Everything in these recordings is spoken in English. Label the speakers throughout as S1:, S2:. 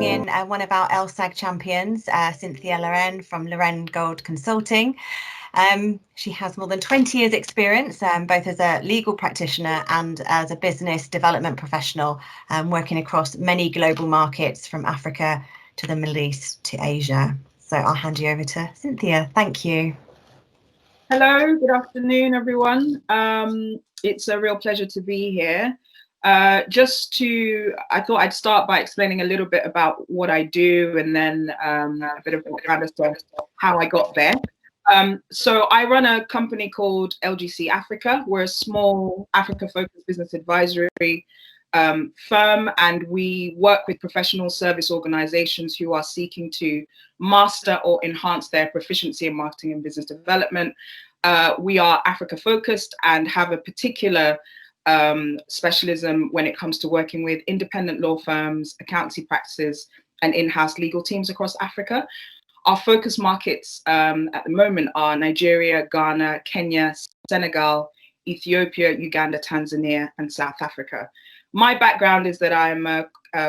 S1: in one of our LSAG champions, Cynthia Lareine from Lareine Gold Consulting. She has more than 20 years experience, both as a legal practitioner and as a business development professional, working across many global markets from Africa to the Middle East to Asia. So I'll hand you over to Cynthia. Thank you.
S2: Hello, good afternoon, everyone. It's a real pleasure to be here. I thought I'd start by explaining a little bit about what I do and then a bit of background as to how I got there. So I run a company called LGC Africa. We're a small Africa-focused business advisory firm, and we work with professional service organizations who are seeking to master or enhance their proficiency in marketing and business development. We are Africa-focused and have a particular specialism when it comes to working with independent law firms, accountancy practices, and in-house legal teams across Africa. Our focus markets at the moment are Nigeria, Ghana, Kenya, Senegal, Ethiopia, Uganda, Tanzania, and South Africa. My background is that I'm a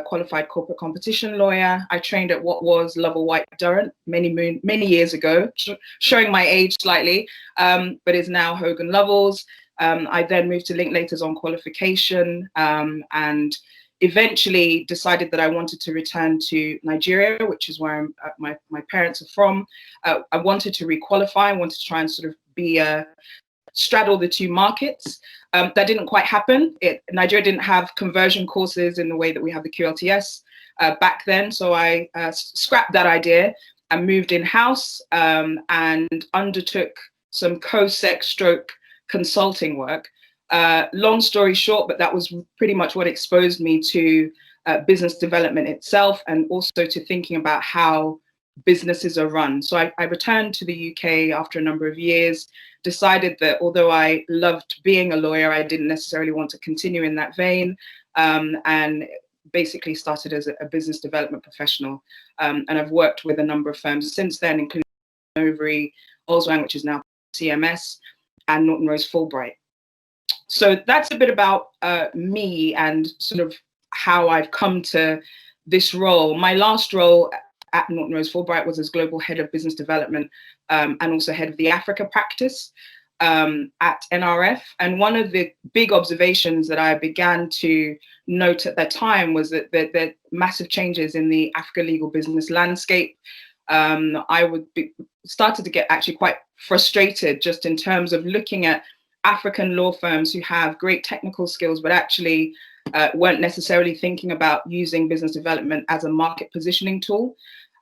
S2: qualified corporate competition lawyer. I trained at what was Lovell White Durrant many years ago, showing my age slightly, but is now Hogan Lovells. I then moved to Linklaters on qualification and eventually decided that I wanted to return to Nigeria, which is where my parents are from. I wanted to requalify. I wanted to try and sort of straddle the two markets. That didn't quite happen. Nigeria didn't have conversion courses in the way that we have the QLTS back then. So I scrapped that idea and moved in-house and undertook some co-sec stroke consulting work. Long story short, but that was pretty much what exposed me to business development itself and also to thinking about how businesses are run. So I returned to the UK after a number of years, decided that although I loved being a lawyer, I didn't necessarily want to continue in that vein, and basically started as a business development professional. And I've worked with a number of firms since then, including Overy, Olswang, which is now CMS, and Norton Rose Fulbright. So that's a bit about me and sort of how I've come to this role. My last role at Norton Rose Fulbright was as global head of business development and also head of the Africa practice at NRF. And one of the big observations that I began to note at that time was that there massive changes in the Africa legal business landscape. I started to get actually quite frustrated just in terms of looking at African law firms who have great technical skills, but actually weren't necessarily thinking about using business development as a market positioning tool.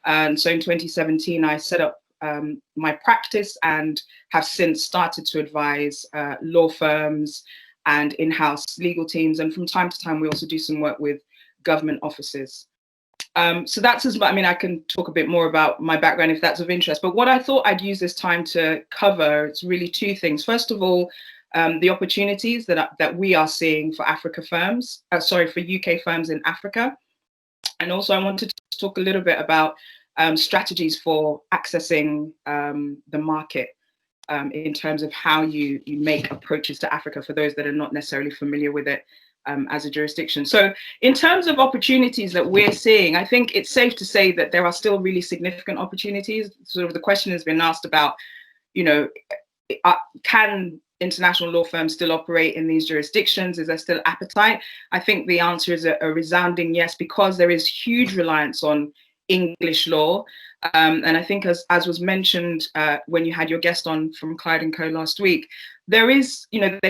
S2: And so in 2017, I set up my practice and have since started to advise law firms and in-house legal teams. And from time to time, we also do some work with government offices. So that's I can talk a bit more about my background if that's of interest. But what I thought I'd use this time to cover, it's really two things. First of all, the opportunities that we are seeing for for UK firms in Africa. And also I wanted to talk a little bit about strategies for accessing the market in terms of how you make approaches to Africa for those that are not necessarily familiar with it as a jurisdiction. So in terms of opportunities that we're seeing, I think it's safe to say that there are still really significant opportunities. Sort of the question has been asked about, can international law firms still operate in these jurisdictions? Is there still appetite? I think the answer is a resounding yes, because there is huge reliance on English law. And I think as was mentioned when you had your guest on from Clyde & Co last week, there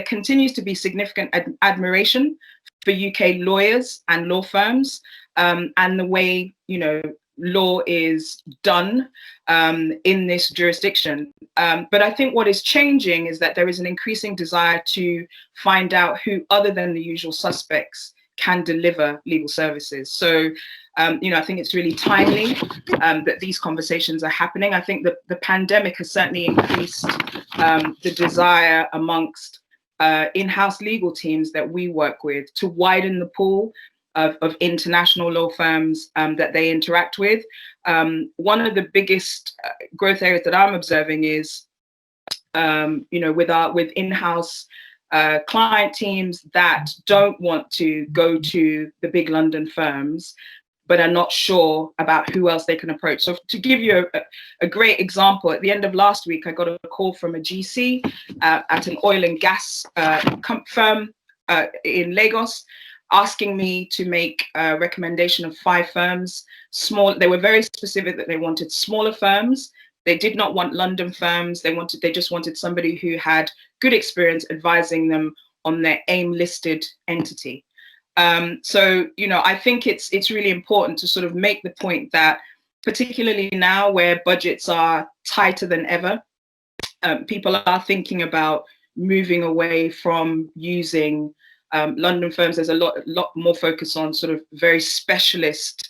S2: continues to be significant admiration for UK lawyers and law firms and the way, law is done in this jurisdiction. But I think what is changing is that there is an increasing desire to find out who other than the usual suspects can deliver legal services. So, I think it's really timely that these conversations are happening. I think that the pandemic has certainly increased the desire amongst in-house legal teams that we work with to widen the pool of international law firms that they interact with. One of the biggest growth areas that I'm observing is, with in-house client teams that don't want to go to the big London firms, but are not sure about who else they can approach. So to give you a great example, at the end of last week, I got a call from a GC at an oil and gas firm in Lagos, asking me to make a recommendation of 5 firms. They were very specific that they wanted smaller firms. They did not want London firms. They just wanted somebody who had good experience advising them on their AIM listed entity. So, I think it's really important to sort of make the point that, particularly now where budgets are tighter than ever, people are thinking about moving away from using London firms. There's a lot more focus on sort of very specialist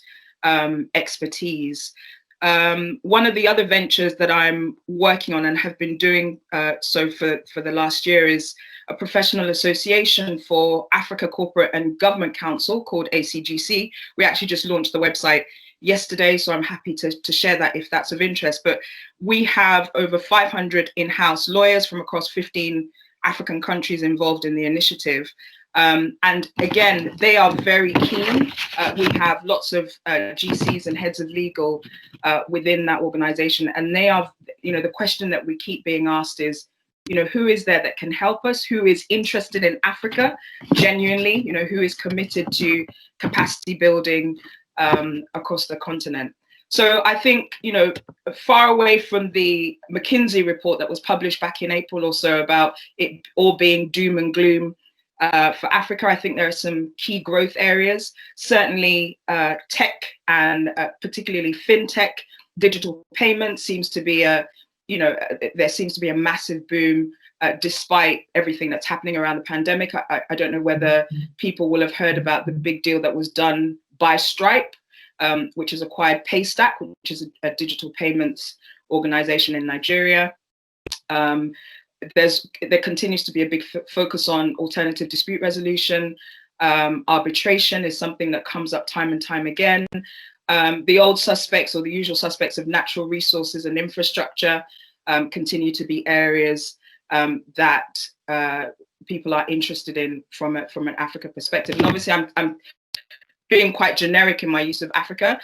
S2: expertise. One of the other ventures that I'm working on and have been doing so for the last year is a professional association for Africa Corporate and Government Council called ACGC. We actually just launched the website yesterday, so I'm happy to share that if that's of interest. But we have over 500 in-house lawyers from across 15 African countries involved in the initiative. And again, they are very keen. We have lots of GCs and heads of legal within that organization. And they are, the question that we keep being asked is, who is there that can help us? Who is interested in Africa genuinely? Who is committed to capacity building across the continent? So I think, far away from the McKinsey report that was published back in April or so about it all being doom and gloom for Africa, I think there are some key growth areas. Certainly tech and particularly fintech, digital payments seems to be there seems to be a massive boom despite everything that's happening around the pandemic. I don't know whether people will have heard about the big deal that was done by Stripe, which has acquired Paystack, which is a digital payments organization in Nigeria. There continues to be a big focus on alternative dispute resolution. Arbitration is something that comes up time and time again. The old suspects, or the usual suspects of natural resources and infrastructure, continue to be areas that people are interested in from an Africa perspective. And obviously, I'm being quite generic in my use of Africa.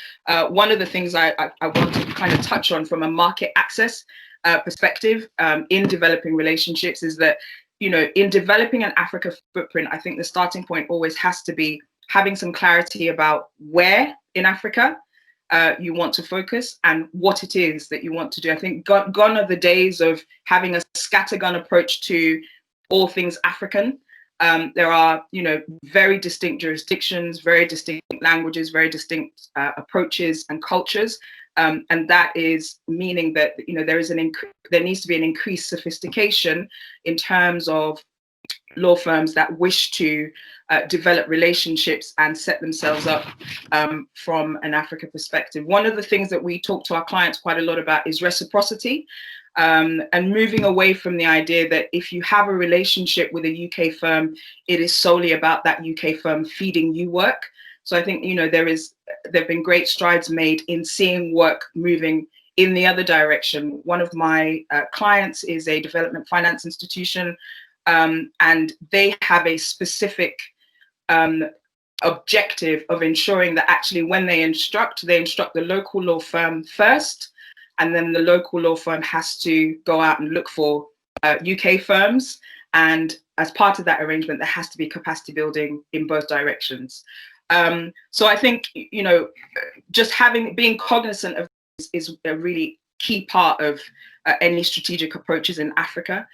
S2: One of the things I want to kind of touch on from a market access perspective in developing relationships is that, in developing an Africa footprint, I think the starting point always has to be having some clarity about where in Africa you want to focus and what it is that you want to do. I think gone are the days of having a scattergun approach to all things African. There are, very distinct jurisdictions, very distinct languages, very distinct approaches and cultures. And that is meaning that, there needs to be an increased sophistication in terms of law firms that wish to develop relationships and set themselves up from an Africa perspective. One of the things that we talk to our clients quite a lot about is reciprocity, and moving away from the idea that if you have a relationship with a UK firm, it is solely about that UK firm feeding you work. So I think, there have been great strides made in seeing work moving in the other direction. One of my clients is a development finance institution, and they have a specific objective of ensuring that actually when they instruct the local law firm first, and then the local law firm has to go out and look for UK firms. And as part of that arrangement, there has to be capacity building in both directions. So I think, just being cognizant of this is a really key part of any strategic approaches in Africa.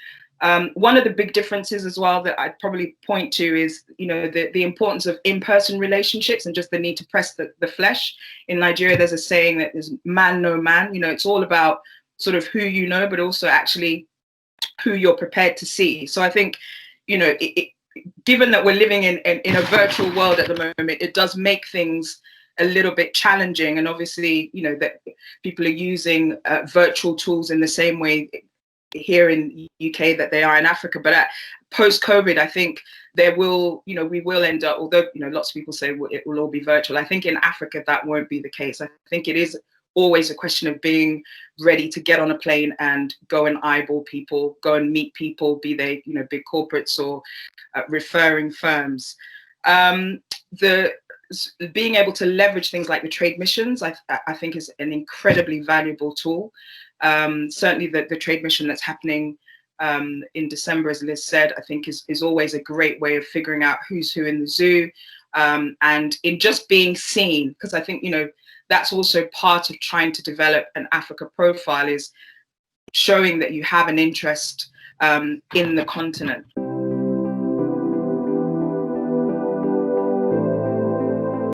S2: One of the big differences as well that I'd probably point to is, the importance of in-person relationships and just the need to press the flesh. In Nigeria, there's a saying that there's man, no man. It's all about sort of who you know, but also actually who you're prepared to see. So I think, given that we're living in a virtual world at the moment, it does make things a little bit challenging. And obviously, that people are using virtual tools in the same way here in UK that they are in Africa. But post-COVID, I think we will end up, although lots of people say it will all be virtual, I think in Africa that won't be the case. I think it is always a question of being ready to get on a plane and go and eyeball people, go and meet people, be they big corporates or referring firms. The being able to leverage things like the trade missions, I think is an incredibly valuable tool. Certainly the trade mission that's happening in December, as Liz said, I think is always a great way of figuring out who's who in the zoo, and in just being seen, because I think, you know, that's also part of trying to develop an Africa profile, is showing that you have an interest in the continent.